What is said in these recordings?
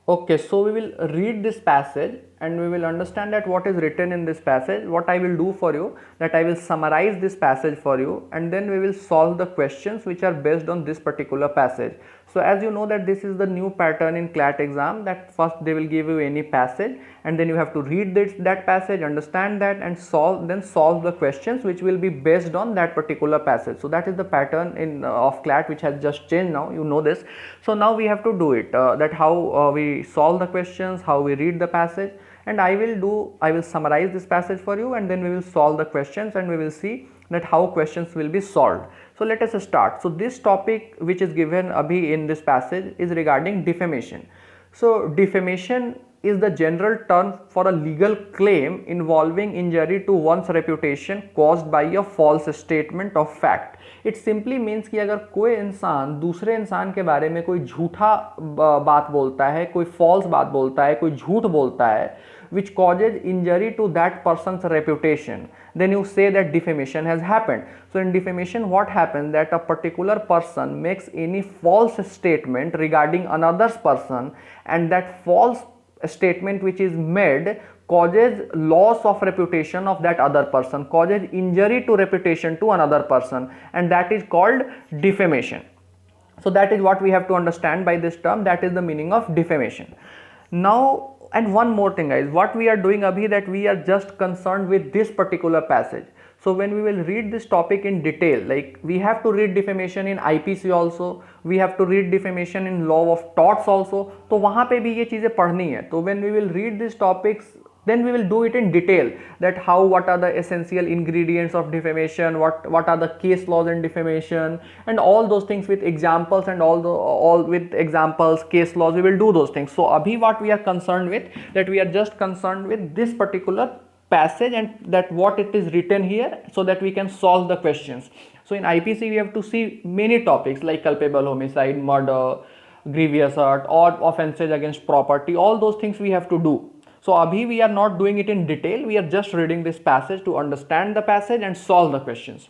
Okay, so we will read this passage and we will understand that what is written in this passage. What I will do for you, that I will summarize this passage for you, and then we will solve the questions which are based on this particular passage. So as you know that this is the new pattern in CLAT exam, that first they will give you any passage and then you have to read that passage, understand that, and solve the questions which will be based on that particular passage. So that is the pattern in of CLAT which has just changed now, you know this. So now we have to do it, that how we solve the questions, how we read the passage, and I will summarize this passage for you, and then we will solve the questions and we will see that how questions will be solved. So let us start. So this topic which is given abhi in this passage is regarding defamation. So defamation is the general term for a legal claim involving injury to one's reputation caused by a false statement of fact. It simply means कि अगर कोई इंसान दूसरे इंसान के बारे में कोई झूठा बात बोलता है, कोई फॉल्स बात बोलता है, कोई झूठ बोलता है, which causes injury to that person's reputation, then you say that defamation has happened. So in defamation what happens, that a particular person makes any false statement regarding another person, and that false statement which is made causes loss of reputation of that other person, causes injury to reputation to another person, and that is called defamation. So that is what we have to understand by this term, that is the meaning of defamation. Now, and one more thing guys, what we are doing abhi, that we are just concerned with this particular passage. So when we will read this topic in detail, like we have to read defamation in IPC also, we have to read defamation in law of torts also, तो वहाँ पे भी ये चीज़ें पढ़नी है. तो when we will read these topics, then we will do it in detail, that how, what are the essential ingredients of defamation, what are the case laws in defamation, and all those things with examples, and all with examples, case laws, we will do those things. So abhi what we are concerned with, that we are just concerned with this particular passage and that what it is written here, so that we can solve the questions. So in IPC we have to see many topics like culpable homicide, murder, grievous hurt, or offenses against property, all those things we have to do. So abhi we are not doing it in detail, we are just reading this passage to understand the passage and solve the questions.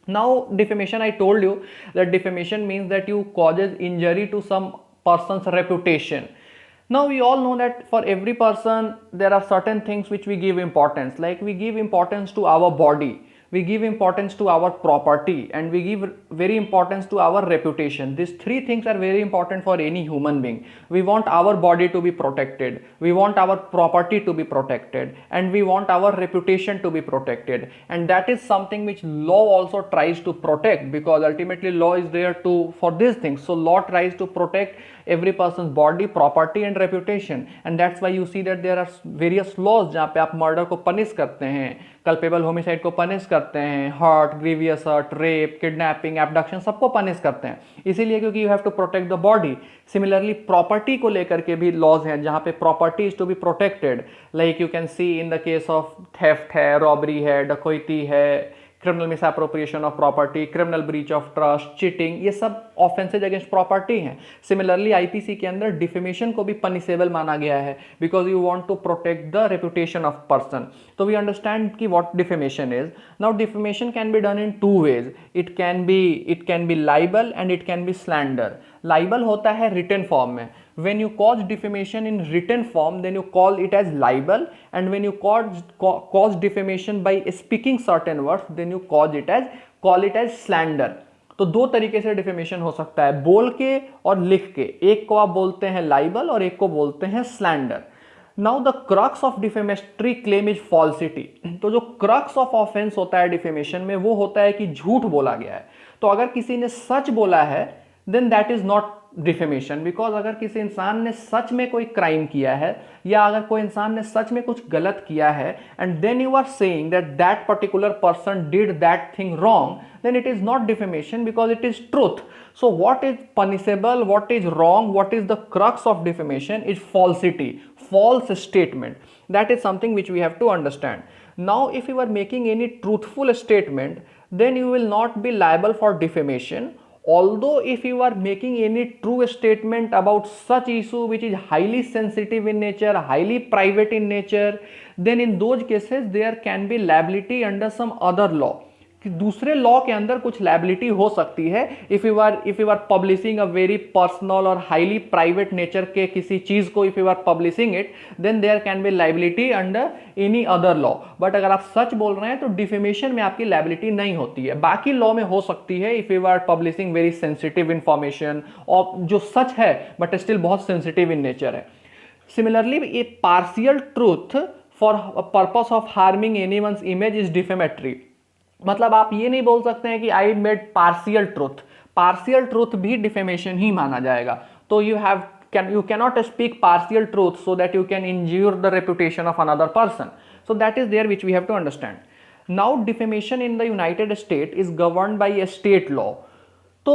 Now defamation, I told you that defamation means that you causes injury to some person's reputation. Now we all know that for every person there are certain things which we give importance, like we give importance to our body, we give importance to our property, and we give very importance to our reputation. These three things are very important for any human being. We want our body to be protected, we want our property to be protected, and we want our reputation to be protected, and that is something which law also tries to protect, because ultimately law is there to for these things. So law tries to protect every person's body, property and reputation, and that's why you see that there are various laws जहाँ पे आप murder को punish करते हैं, culpable homicide को punish करते हैं, hurt, grievous hurt, rape, kidnapping, abduction, सबको पनिश करते हैं, इसीलिए क्योंकि you have to protect the body. Similarly property को लेकर के भी लॉज हैं जहाँ पे property is to be protected, like you can see in the case of theft है, रॉबरी है, डकैती है, criminal misappropriation of property, criminal breach of trust, cheating, ये सब ऑफेंसेज अगेंस्ट प्रॉपर्टी हैं. सिमिलरली आईपीसी के अंदर डिफेमेशन को भी पनिशेबल माना गया है, because you want to protect the reputation of person. तो वी अंडरस्टैंड कि what defamation is. Now defamation can be done in two ways. It can be libel and it can be slander. Libel होता है written form में. When you cause defamation in written form, then you call it as libel, and when you cause defamation by speaking certain words, then you call it as slander. तो दो तरीके से defamation हो सकता है, बोल के और लिख के. एक को आप बोलते हैं लाइबल और एक को बोलते हैं slander. Now the crux of defamatory claim is falsity. तो जो क्रक्स ऑफ ऑफेंस होता है डिफेमेशन में, वो होता है कि झूठ बोला गया है. तो अगर किसी ने सच बोला है, then that is not defamation, because अगर किसी इंसान ने सच में कोई क्राइम किया है, या अगर कोई इंसान ने सच में कुछ गलत किया है, and then you are saying that that particular person did that thing wrong, then it is not defamation because it is truth. So what is punishable, what is wrong, what is the crux of defamation is falsity, false statement. That is something which we have to understand. Now if you are making any truthful statement, then you will not be liable for defamation. Although if you are making any true statement about such issue which is highly sensitive in nature, highly private in nature, then in those cases there can be liability under some other law. कि दूसरे law के अंदर कुछ liability हो सकती है if you are publishing a very personal और highly private nature के किसी चीज को, if you are publishing it, then there can be liability under any other law. But अगर आप सच बोल रहे हैं तो डिफेमेशन में आपकी लायबिलिटी नहीं होती है, बाकी लॉ में हो सकती है if you are publishing very sensitive information और जो सच है बट स्टिल बहुत सेंसिटिव इन नेचर है। Similarly a partial truth for purpose of harming anyone's image is defamatory. मतलब आप ये नहीं बोल सकते हैं कि I made partial truth, partial truth भी डिफेमेशन ही माना जाएगा। तो you cannot speak partial truth so that you can injure the reputation of another person. So that is there which we have to understand. Now defamation in the United States is governed by a state law. तो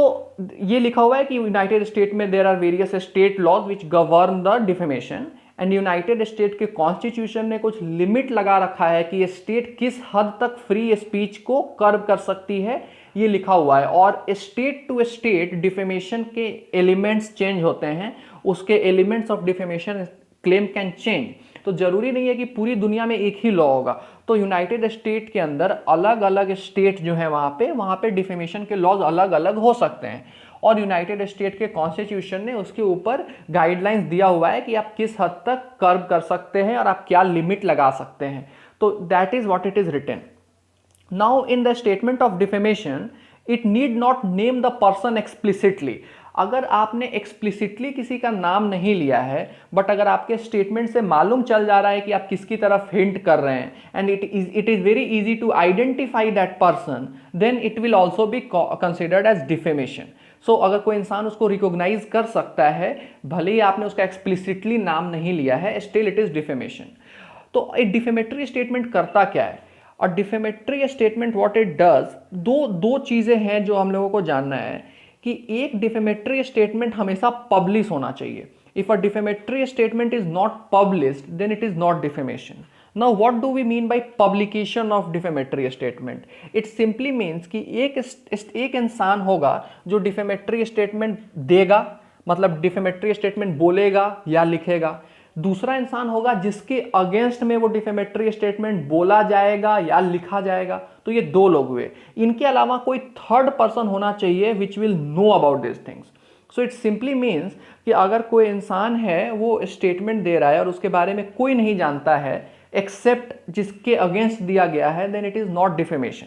ये लिखा हुआ है कि united state में there are various state laws which govern the defamation, and united state के constitution ने कुछ लिमिट लगा रखा है कि स्टेट किस हद तक फ्री स्पीच को कर्व कर सकती है, ये लिखा हुआ है। और स्टेट टू स्टेट डिफेमेशन के एलिमेंट्स चेंज होते हैं, उसके elements of defamation claim can change. तो जरूरी नहीं है कि पूरी दुनिया में एक ही लॉ होगा। तो यूनाइटेड स्टेट के अंदर अलग अलग स्टेट जो है वहाँ पे डिफेमेशन के लॉज अलग अलग हो सकते हैं, और यूनाइटेड स्टेट के कॉन्स्टिट्यूशन ने उसके ऊपर गाइडलाइंस दिया हुआ है कि आप किस हद तक कर्व कर सकते हैं और आप क्या लिमिट लगा सकते हैं। तो that is what it is written. Now in the statement of defamation it need not name the person explicitly. अगर आपने एक्सप्लिसिटली किसी का नाम नहीं लिया है, बट अगर आपके स्टेटमेंट से मालूम चल जा रहा है कि आप किसकी तरफ हिंट कर रहे हैं, and it is very easy to identify that person, then it will also be considered as defamation. So अगर कोई इंसान उसको रिकॉग्नाइज कर सकता है, भले ही आपने उसका एक्सप्लिसिटली नाम नहीं लिया है, स्टिल इट इज डिफेमेशन। तो एक डिफेमेटरी स्टेटमेंट करता क्या है? और defamatory statement what it does, दो चीजें हैं जो हम लोगों को जानना है कि एक डिफेमेटरी स्टेटमेंट हमेशा पब्लिश होना चाहिए। If a defamatory statement is not published then it is not defamation. Now what do we mean by publication of defamatory statement? It simply means कि एक इंसान होगा जो डिफेमेटरी स्टेटमेंट देगा, मतलब डिफेमेटरी स्टेटमेंट बोलेगा या लिखेगा। दूसरा इंसान होगा जिसके अगेंस्ट में वो डिफेमेटरी स्टेटमेंट बोला जाएगा या लिखा जाएगा। तो ये दो लोग हुए, इनके अलावा कोई थर्ड पर्सन होना चाहिए which will know about this things. So it simply means कि अगर कोई इंसान है वो स्टेटमेंट दे रहा है और उसके बारे में कोई नहीं जानता है एक्सेप्ट जिसके अगेंस्ट दिया गया है, then it is not defamation.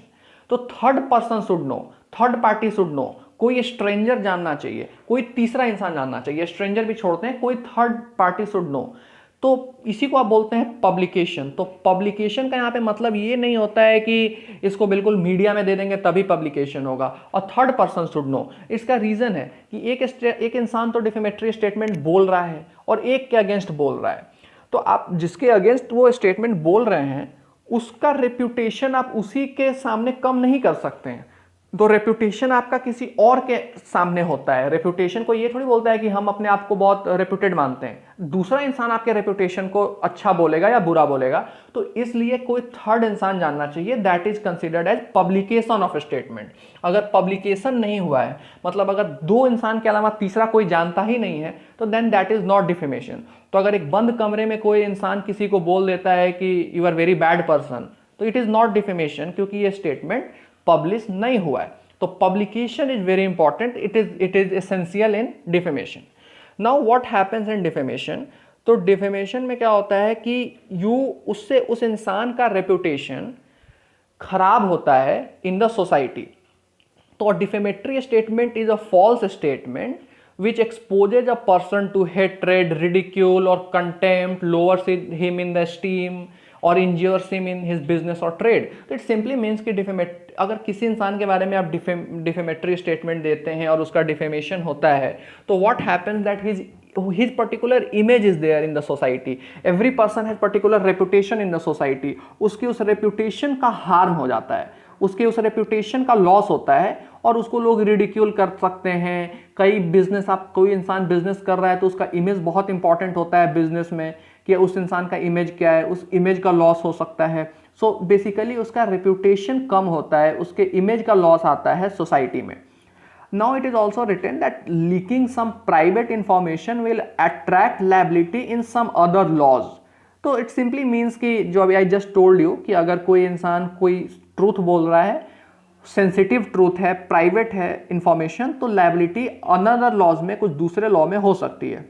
तो third person should know, third party should know, कोई स्ट्रेंजर जानना चाहिए, कोई तीसरा इंसान जानना चाहिए, स्ट्रेंजर भी छोड़ते हैं, कोई थर्ड पार्टी शुड नो। तो इसी को आप बोलते हैं पब्लिकेशन। तो पब्लिकेशन का यहाँ पे मतलब ये नहीं होता है कि इसको बिल्कुल मीडिया में दे देंगे तभी पब्लिकेशन होगा, और थर्ड पर्सन शुड नो। इसका रीजन है कि एक इंसान तो डिफेमेटरी स्टेटमेंट बोल रहा है और एक के अगेंस्ट बोल रहा है। तो आप जिसके अगेंस्ट वो स्टेटमेंट बोल रहे हैं उसका रेप्यूटेशन आप उसी के सामने कम नहीं कर सकते हैं। तो रेप्यूटेशन आपका किसी और के सामने होता है। रेप्यूटेशन को ये थोड़ी बोलता है कि हम अपने आप को बहुत रेप्यूटेड मानते हैं, दूसरा इंसान आपके रेप्यूटेशन को अच्छा बोलेगा या बुरा बोलेगा। तो इसलिए कोई थर्ड इंसान जानना चाहिए, that is considered as publication of statement. अगर पब्लिकेशन नहीं हुआ है, मतलब अगर दो इंसान के अलावा तीसरा कोई जानता ही नहीं है, तो then that is not defamation. तो अगर एक बंद कमरे में कोई इंसान किसी को बोल देता है कि you are very bad person, तो इट इज नॉट डिफेमेशन, क्योंकि ये स्टेटमेंट पब्लिश नहीं हुआ है। तो publication is very important, it is essential in defamation. Now what happens in defamation? तो डिफेमेशन में क्या होता है कि उससे उस इंसान का रेप्यूटेशन खराब होता है इन द सोसाइटी। तो defamatory statement is a false statement which exposes a person to hatred, ridicule or contempt, lowers him in the esteem or injures him in his business or trade. So it simply means कि अगर किसी इंसान के बारे में आप defamatory statement देते हैं और उसका डिफेमेशन होता है, तो what happens that his particular image is there in the society. Every person has particular reputation in the society. उसकी उस reputation का हार्म हो जाता है, उसके उस रेप्यूटेशन का लॉस होता है और उसको लोग रिडिक्यूल कर सकते हैं। कोई इंसान बिजनेस कर रहा है तो उसका इमेज बहुत इंपॉर्टेंट होता है बिजनेस में, कि उस इंसान का इमेज क्या है, उस इमेज का लॉस हो सकता है। सो बेसिकली उसका रेप्यूटेशन कम होता है, उसके इमेज का लॉस आता है सोसाइटी में। Now it is also written that leaking some private information will attract liability in some other laws. तो इट सिंपली मीन्स कि जो अभी आई जस्ट टोल्ड यू कि अगर कोई इंसान कोई ट्रूथ बोल रहा है सेंसिटिव ट्रूथ है, प्राइवेट है इंफॉर्मेशन, तो लायबिलिटी अनदर लॉज में, कुछ दूसरे लॉ में हो सकती है.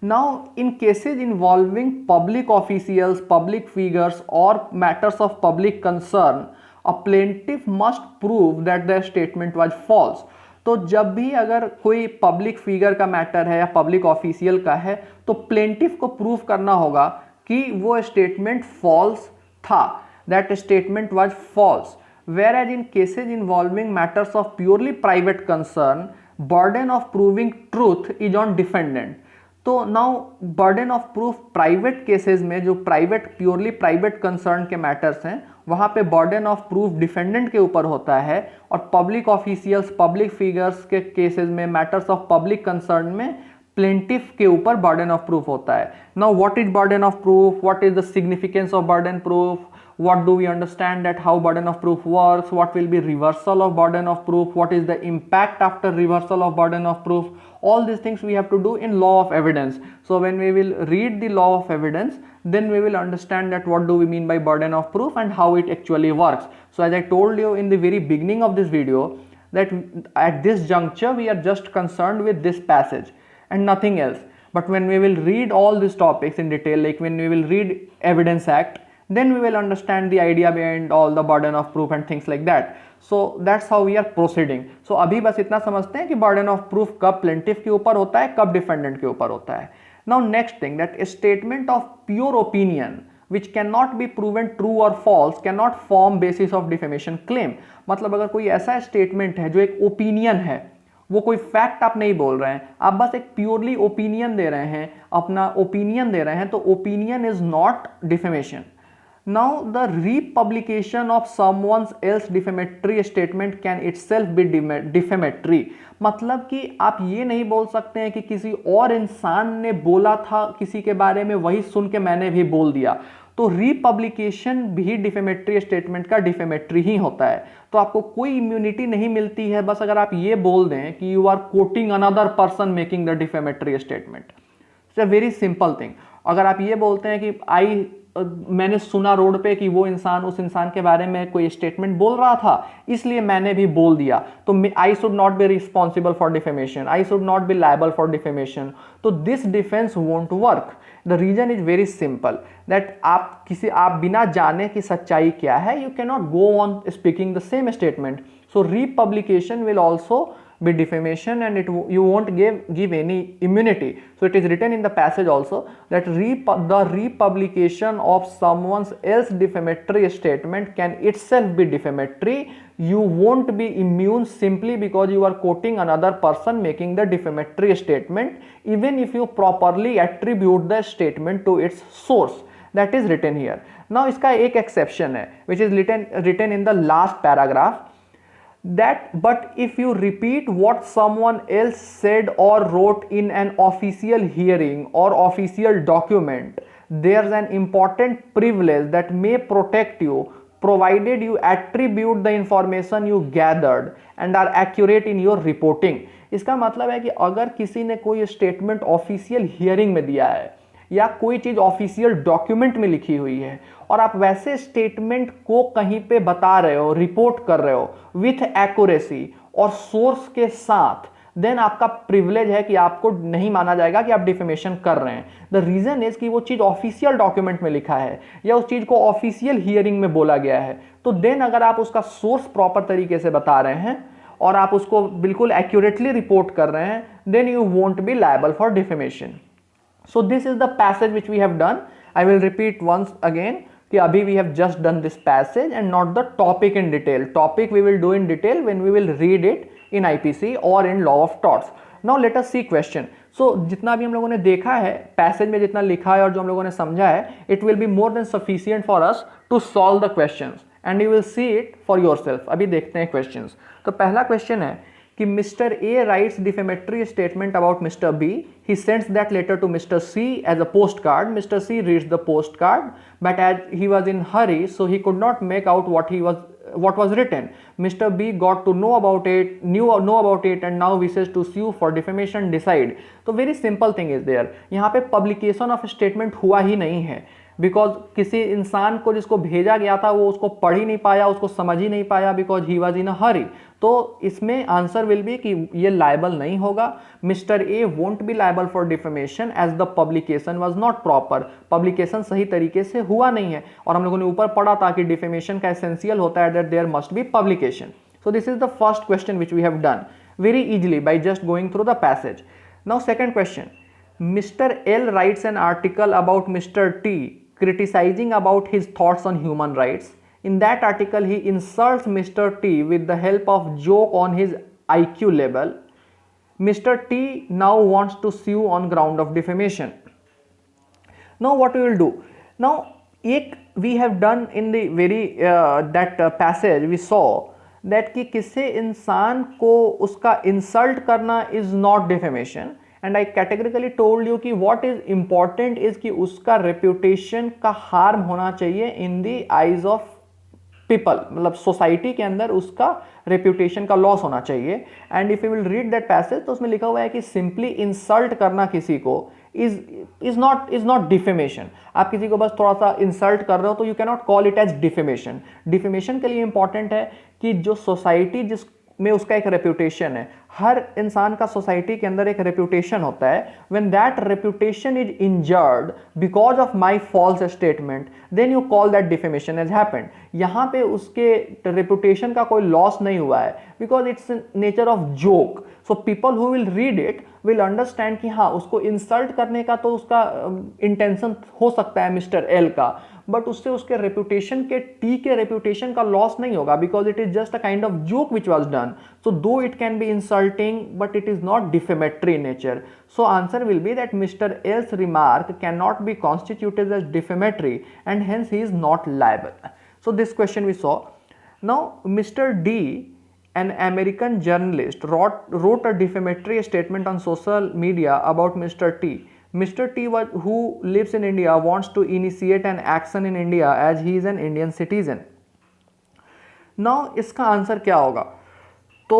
Now, in cases involving public officials, public figures, or matters of public concern, a plaintiff must prove that their statement was false. तो जब भी अगर कोई पब्लिक फिगर का मैटर है या पब्लिक ऑफिशियल का है, तो प्लेंटिफ को प्रूव करना होगा कि वो स्टेटमेंट फॉल्स था, that statement was false. Whereas in cases involving matters of purely private concern, burden of proving truth is on defendant. तो now burden of proof private cases में, जो प्राइवेट प्योरली प्राइवेट कंसर्न के matters हैं, वहाँ पे burden of proof defendant के ऊपर होता है, और पब्लिक ऑफिशियल्स, पब्लिक फिगर्स के केसेस में, मैटर्स ऑफ पब्लिक कंसर्न में प्लेंटिफ के ऊपर बर्डन ऑफ प्रूफ होता है. Now what is burden of proof, what is the significance of burden proof, what do we understand that how burden of proof works, what will be reversal of burden of proof, what is the impact after reversal of burden of proof, all these things we have to do in law of evidence. So when we will read the law of evidence, then we will understand that what do we mean by burden of proof and how it actually works. So as I told you in the very beginning of this video, that at this juncture we are just concerned with this passage and nothing else. But when we will read all these topics in detail, like when we will read Evidence Act, then we will understand the idea behind all the burden of proof and things like that. So that's how we are proceeding. So अभी बस इतना समझते हैं कि burden of proof कब plaintiff के ऊपर होता है, कब defendant के ऊपर होता है. Now next thing, that a statement of pure opinion which cannot be proven true or false cannot form basis of defamation claim. मतलब अगर कोई ऐसा statement है जो एक opinion है, वो कोई फैक्ट आप नहीं बोल रहे हैं, आप बस एक प्योरली ओपिनियन दे रहे हैं, अपना ओपिनियन दे रहे हैं, तो opinion is not defamation. Now the republication of someone else defamatory statement can itself be defamatory. मतलब कि आप ये नहीं बोल सकते हैं कि किसी और इंसान ने बोला था किसी के बारे में, वही सुन के मैंने भी बोल दिया. तो रिपब्लिकेशन भी डिफेमेटरी स्टेटमेंट का डिफेमेटरी ही होता है. तो आपको कोई इम्यूनिटी नहीं मिलती है बस अगर आप ये बोल दें कि you are quoting another person making the defamatory statement. It's a very simple thing. अगर आप ये बोलते हैं कि मैंने सुना रोड पे कि वो इंसान उस इंसान के बारे में कोई स्टेटमेंट बोल रहा था, इसलिए मैंने भी बोल दिया, तो I should not be responsible for defamation, I should not be liable for defamation. तो this defence won't work. The reason is very simple, that आप बिना जाने कि सच्चाई क्या है, you can not go on speaking the same statement. So republication will also be defamation and you won't give any immunity. So it is written in the passage also that the republication of someone else defamatory statement can itself be defamatory. You won't be immune simply because you are quoting another person making the defamatory statement, even if you properly attribute the statement to its source. That is written here. Now इसका एक exception है which is written in the last paragraph, that but if you repeat what someone else said or wrote in an official hearing or official document, there's an important privilege that may protect you provided you attribute the information you gathered and are accurate in your reporting. इसका मतलब है कि अगर किसी ने कोई statement official hearing में दिया है या कोई चीज ऑफिशियल डॉक्यूमेंट में लिखी हुई है और आप वैसे स्टेटमेंट को कहीं पे बता रहे हो, रिपोर्ट कर रहे हो विथ एक्यूरेसी और सोर्स के साथ, देन आपका प्रिविलेज है कि आपको नहीं माना जाएगा कि आप डिफेमेशन कर रहे हैं. द रीजन इज कि वो चीज ऑफिशियल डॉक्यूमेंट में लिखा है या उस चीज को ऑफिशियल हियरिंग में बोला गया है. तो देन अगर आप उसका सोर्स प्रॉपर तरीके से बता रहे हैं और आप उसको बिल्कुल एक्यूरेटली रिपोर्ट कर रहे हैं, then you won't be liable for defamation. So this is the passage which we have done. I will repeat once again कि अभी we have just done this passage and not the topic in detail. Topic we will do in detail when we will read it in IPC or in law of torts. Now let us see question. So जितना भी हम लोगों ने देखा है passage में, जितना लिखा है और जो हम लोगों ने समझा है, it will be more than sufficient for us to solve the questions and you will see it for yourself. अभी देखते हैं questions. तो पहला question है कि Mr. A writes defamatory statement about Mr. B. He sends that letter to Mr. C as a postcard. Mr. C reads the postcard, but as he was in hurry, so he could not make out what was written. Mr. B got to know about it, and now wishes to sue for defamation. Decide. तो very simple thing is there. यहाँ पे publication of statement हुआ ही नहीं है. Because किसी इंसान को जिसको भेजा गया था वो उसको पढ़ ही नहीं पाया, उसको समझ ही नहीं पाया, बिकॉज ही वॉज इन अ हरी। तो इसमें आंसर विल बी कि ये लायबल नहीं होगा। Mister A won't be liable for defamation as the publication was not proper. Publication सही तरीके से हुआ नहीं है, और हम लोगों ने ऊपर पढ़ा था कि डिफेमेशन का एसेंशियल होता है that there must be publication. So this is the first question which we have done very easily by just going through the passage. Now second question, Mr. L writes an article about Mr. T criticizing about his thoughts on human rights. In that article he insults Mr. T with the help of joke on his IQ level. Mr. T now wants to sue on ground of defamation. Now what we will do? Now we have done in the very passage we saw that कि किसी इंसान को उसका insult करना is not defamation, and I categorically told you कि what is important is कि उसका reputation का हार्म होना चाहिए in the eyes of people, मतलब सोसाइटी के अंदर उसका रेप्यूटेशन का लॉस होना चाहिए। And if you will read that passage तो उसमें लिखा हुआ है कि सिंपली इंसल्ट करना किसी को इज नॉट डिफेमेशन। आप किसी को बस थोड़ा सा इंसल्ट कर रहे हो तो you can not call it as defamation. Defamation के लिए इंपॉर्टेंट है कि जो सोसाइटी जिसमें उसका एक रेप्यूटेशन है, हर इंसान का सोसाइटी के अंदर एक रेप्यूटेशन होता है, when that reputation is injured because of my false statement then you call that defamation as happened. यहाँ पे उसके रेप्यूटेशन का कोई लॉस नहीं हुआ है because it's nature of joke. So people who will read it will understand कि हाँ उसको इंसल्ट करने का तो उसका इंटेंशन हो सकता है मिस्टर एल का, बट उससे उसके रेप्यूटेशन के टी के रेप्यूटेशन का लॉस नहीं होगा because it is just a kind of joke which was done. So though it can be insulting but it is not defamatory in nature. So answer will be that Mr. L's remark cannot be constituted as defamatory and hence he is not liable. So this question we saw. Now Mr. D, an American journalist, wrote a defamatory statement on social media about Mr. T. Mr. T, who lives in India, wants to initiate an action in India as he is an Indian citizen. Now इसका answer क्या होगा? तो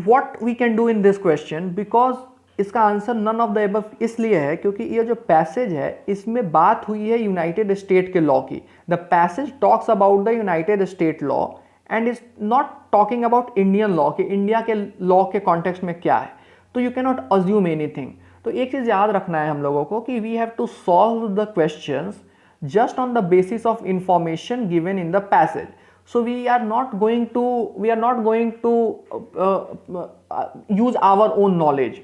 what we can do in this question, because इसका answer none of the above इसलिए है क्योंकि ये जो पैसेज है इसमें बात हुई है यूनाइटेड स्टेट के लॉ की। The passage talks about the United state law and is not talking about Indian law कि इंडिया के लॉ के कॉन्टेक्स्ट में क्या है। तो you can not assume anything. तो एक चीज़ याद रखना है हम लोगों को कि we have to solve the questions just on the basis of information given in the passage. So we are not going to use our own knowledge.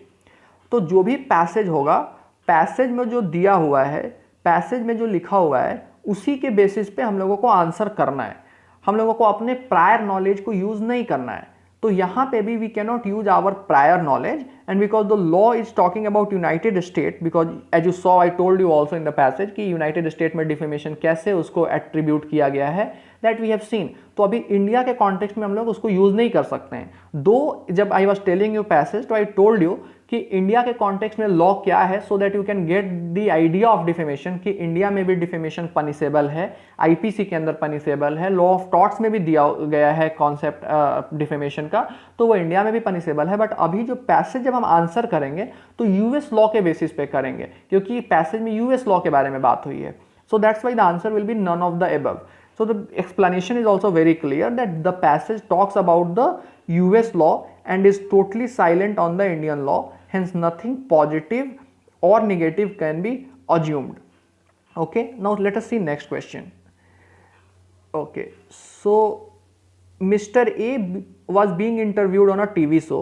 तो जो भी पैसेज होगा, पैसेज में जो दिया हुआ है, पैसेज में जो लिखा हुआ है, उसी के बेसिस पे हम लोगों को आंसर करना है। हम लोगों को अपने प्रायर नॉलेज को यूज नहीं करना है। तो यहाँ पे भी we can not use our prior knowledge, and because the law is talking about united state, because as you saw I told you also in the passage कि यूनाइटेड स्टेट में डिफेमेशन कैसे उसको एट्रीब्यूट किया गया है, that we have seen. तो अभी India के कॉन्टेक्स्ट में हम लोग उसको यूज नहीं कर सकते हैं। दो जब I was telling you passage तो आई टोल्ड यू कि इंडिया के कॉन्टेक्स्ट में लॉ क्या है, सो that you can get the idea of defamation कि इंडिया में भी डिफेमेशन पनिशेबल है, आईपीसी के अंदर पनिशेबल है, लॉ ऑफ टॉर्ट्स में भी दिया गया है कॉन्सेप्ट डिफेमेशन का, तो वो इंडिया में भी पनिशेबल है। बट अभी जो पैसेज जब हम आंसर करेंगे तो यूएस लॉ के बेसिस पे करेंगे, क्योंकि पैसेज में यूएस लॉ के बारे में बात हुई है। So that's why the answer will be none of the above. So the explanation is also very clear that the passage talks about the US law and is totally silent on the Indian law. Hence nothing positive or negative can be assumed. Okay, now let us see next question. Okay, so Mr. A was being interviewed on a TV show.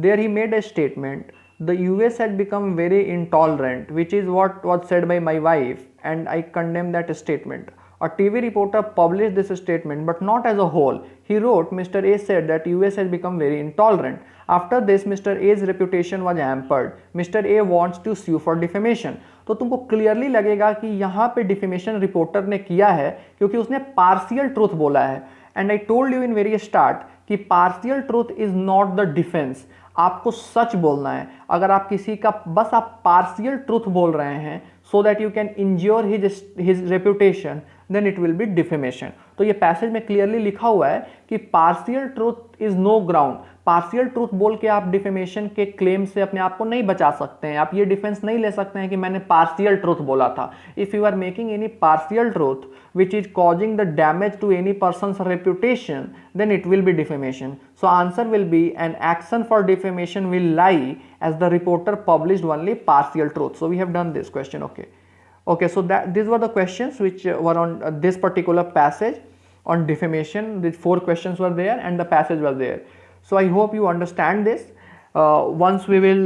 There he made a statement. The US had become very intolerant, which is what was said by my wife, and I condemn that statement. A TV reporter published this statement, but not as a whole. He wrote, Mr. A said that US has become very intolerant. After this, Mr. A's reputation was hampered. Mr. A wants to sue for defamation. तो तुमको clearly लगेगा कि यहाँ पे defamation reporter ने किया है क्योंकि उसने पार्शियल ट्रूथ बोला है। And I told you in very start कि partial truth is not the defence. आपको सच बोलना है। अगर आप किसी का बस आप पार्शियल ट्रूथ बोल रहे हैं so that you can injure his reputation, then it will be defamation. तो ये पैसेज में क्लियरली लिखा हुआ है कि partial truth is no ground. Partial truth बोल के आप डिफेमेशन के क्लेम से अपने आप को नहीं बचा सकते हैं, आप ये डिफेंस नहीं ले सकते हैं कि मैंने पार्शियल ट्रूथ बोला था। If you are making any partial truth which is causing the damage to any person's reputation, then it will be defamation. So answer will be, an action for defamation will lie as the reporter published only partial truth. So we have done this question. Okay, so that these were the questions which were on this particular passage on defamation. These 4 questions were there and the passage was there. So I hope you understand this. Once we will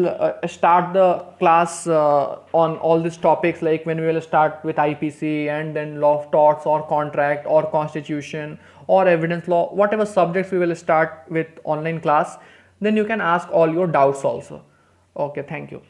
start the class on all these topics, like when we will start with IPC and then law of torts or contract or constitution or evidence law, whatever subjects we will start with online class, then you can ask all your doubts also. Okay, thank you.